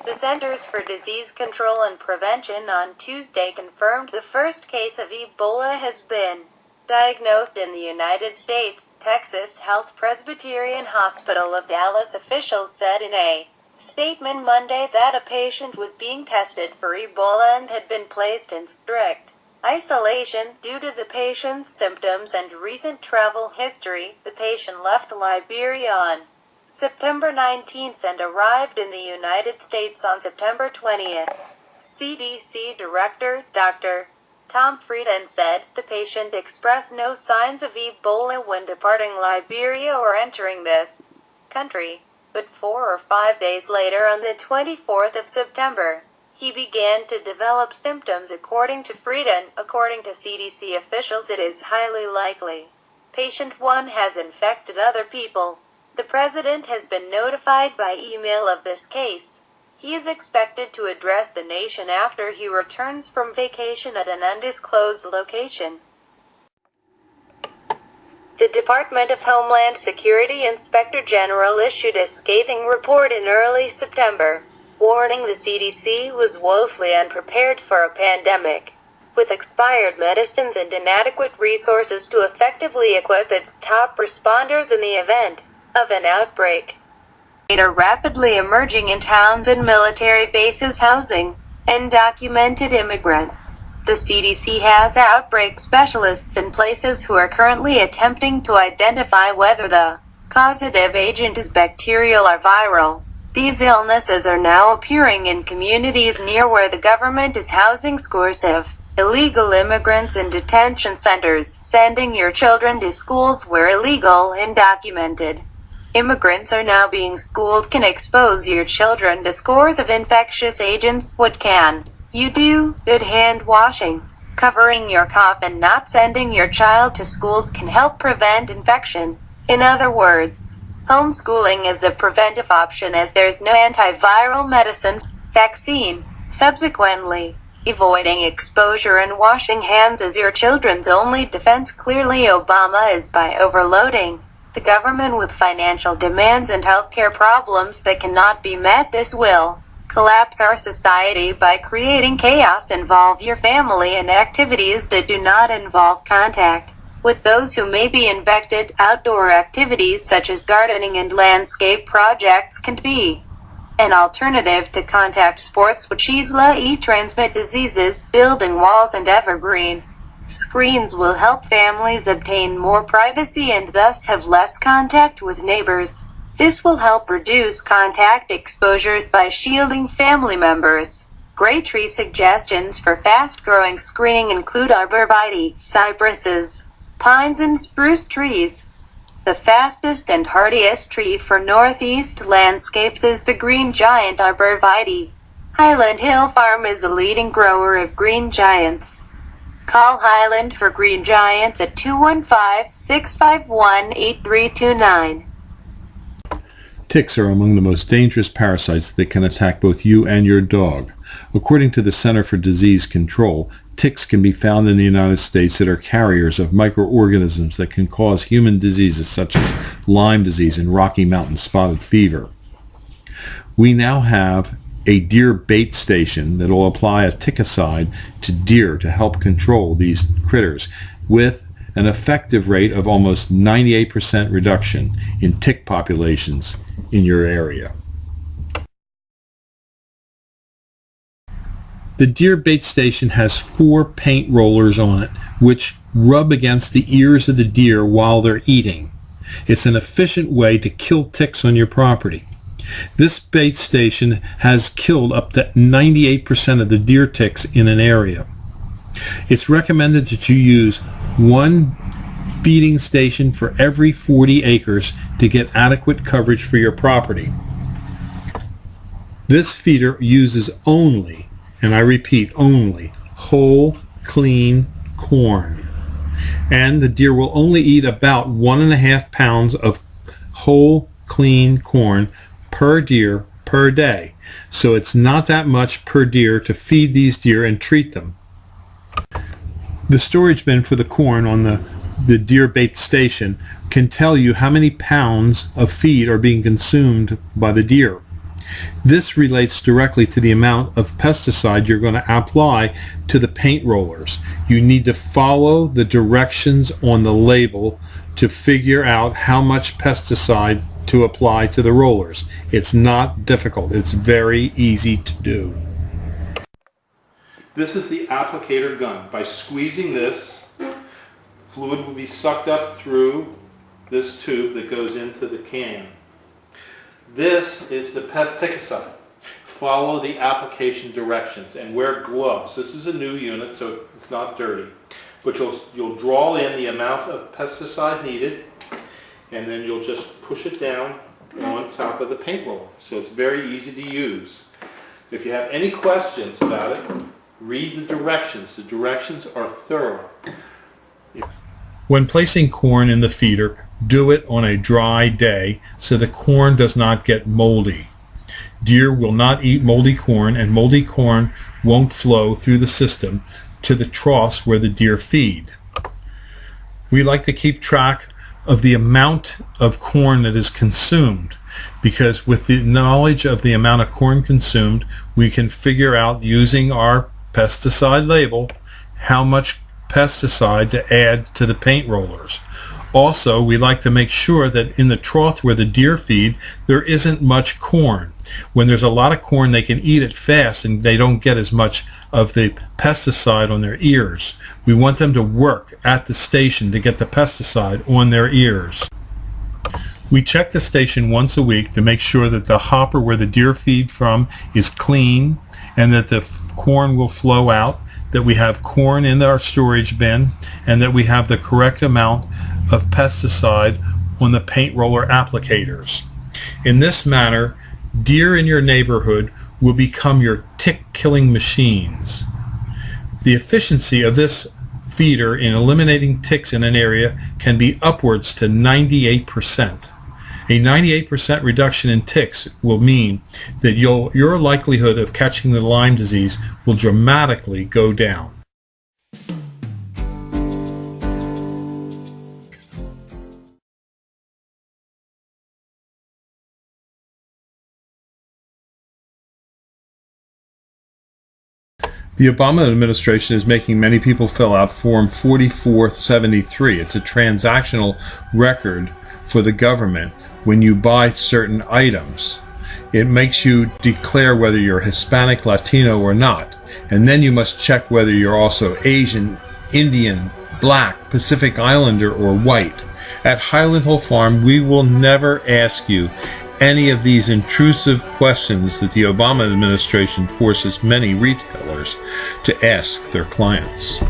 The Centers for Disease Control and Prevention on Tuesday confirmed the first case of Ebola has been diagnosed in the United States. Texas Health Presbyterian Hospital of Dallas officials said in a statement Monday that a patient was being tested for Ebola and had been placed in strict isolation due to the patient's symptoms and recent travel history. The patient left Liberia on September 19th and arrived in the United States on September 20th. CDC Director Dr. Tom Frieden said the patient expressed no signs of Ebola when departing Liberia or entering this country, but 4 or 5 days later on the 24th of September, he began to develop symptoms according to Frieden. According to CDC officials, it is highly likely patient 1 has infected other people. The president has been notified by email of this case. He is expected to address the nation after he returns from vacation at an undisclosed location. The Department of Homeland Security Inspector General issued a scathing report in early September, warning the CDC was woefully unprepared for a pandemic, with expired medicines and inadequate resources to effectively equip its top responders in the event of an outbreak. Are rapidly emerging in towns and military bases housing undocumented immigrants. The CDC has outbreak specialists in places who are currently attempting to identify whether the causative agent is bacterial or viral. These illnesses are now appearing in communities near where the government is housing scores of illegal immigrants in detention centers. Sending your children to schools where illegal, undocumented immigrants are now being schooled can expose your children to scores of infectious agents. What can you do? Good hand washing, covering your cough, and not sending your child to schools can help prevent infection. In other words, homeschooling is a preventive option as there's no antiviral medicine, vaccine. Subsequently, avoiding exposure and washing hands is your children's only defense. Clearly, Obama is by overloading the government with financial demands and healthcare problems that cannot be met. This will collapse our society by creating chaos. Involve your family in activities that do not involve contact with those who may be infected. Outdoor activities such as gardening and landscape projects can be an alternative to contact sports which easily transmit diseases. Building walls and evergreen screens will help families obtain more privacy and thus have less contact with neighbors. This will help reduce contact exposures by shielding family members. Great tree suggestions for fast-growing screening include arborvitae, cypresses, pines and spruce trees. The fastest and hardiest tree for northeast landscapes is the green giant arborvitae. Highland Hill Farm is a leading grower of green giants. Call Highland for green giants at 215-651-8329. Ticks are among the most dangerous parasites that can attack both you and your dog. According to the Center for Disease Control, ticks can be found in the United States that are carriers of microorganisms that can cause human diseases such as Lyme disease and Rocky Mountain spotted fever. We now have a deer bait station that will apply a ticicide to deer to help control these critters with an effective rate of almost 98% reduction in tick populations in your area. The deer bait station has 4 paint rollers on it which rub against the ears of the deer while they're eating. It's an efficient way to kill ticks on your property. This bait station has killed up to 98% of the deer ticks in an area. It's recommended that you use 1 feeding station for every 40 acres to get adequate coverage for your property. This feeder uses only, and I repeat only, whole, clean corn. And the deer will only eat about 1.5 pounds of whole, clean corn per deer per day. So it's not that much per deer to feed these deer and treat them. The storage bin for the corn on the deer bait station can tell you how many pounds of feed are being consumed by the deer. This relates directly to the amount of pesticide you're going to apply to the paint rollers. You need to follow the directions on the label to figure out how much pesticide to apply to the rollers. It's not difficult. It's very easy to do. This is the applicator gun. By squeezing this, fluid will be sucked up through this tube that goes into the can. This is the pesticide. Follow the application directions and wear gloves. This is a new unit, so it's not dirty. But you'll draw in the amount of pesticide needed, and then you'll just push it down on top of the paint roller. So it's very easy to use. If you have any questions about it, read the directions. The directions are thorough. When placing corn in the feeder, do it on a dry day so the corn does not get moldy. Deer will not eat moldy corn, and moldy corn won't flow through the system to the troughs where the deer feed. We like to keep track of the amount of corn that is consumed, because with the knowledge of the amount of corn consumed, we can figure out, using our pesticide label, how much pesticide to add to the paint rollers. Also, we like to make sure that in the trough where the deer feed, there isn't much corn. When there's a lot of corn, they can eat it fast and they don't get as much of the pesticide on their ears. We want them to work at the station to get the pesticide on their ears. We check the station once a week to make sure that the hopper where the deer feed from is clean and that the corn will flow out, that we have corn in our storage bin, and that we have the correct amount of pesticide on the paint roller applicators. In this manner, deer in your neighborhood will become your tick-killing machines. The efficiency of this feeder in eliminating ticks in an area can be upwards to 98%. A 98% reduction in ticks will mean that your likelihood of catching the Lyme disease will dramatically go down. The Obama administration is making many people fill out Form 4473. It's a transactional record for the government when you buy certain items. It makes you declare whether you're Hispanic, Latino, or not. And then you must check whether you're also Asian, Indian, Black, Pacific Islander, or white. At Highland Hill Farm, we will never ask you any of these intrusive questions that the Obama administration forces many retailers to ask their clients.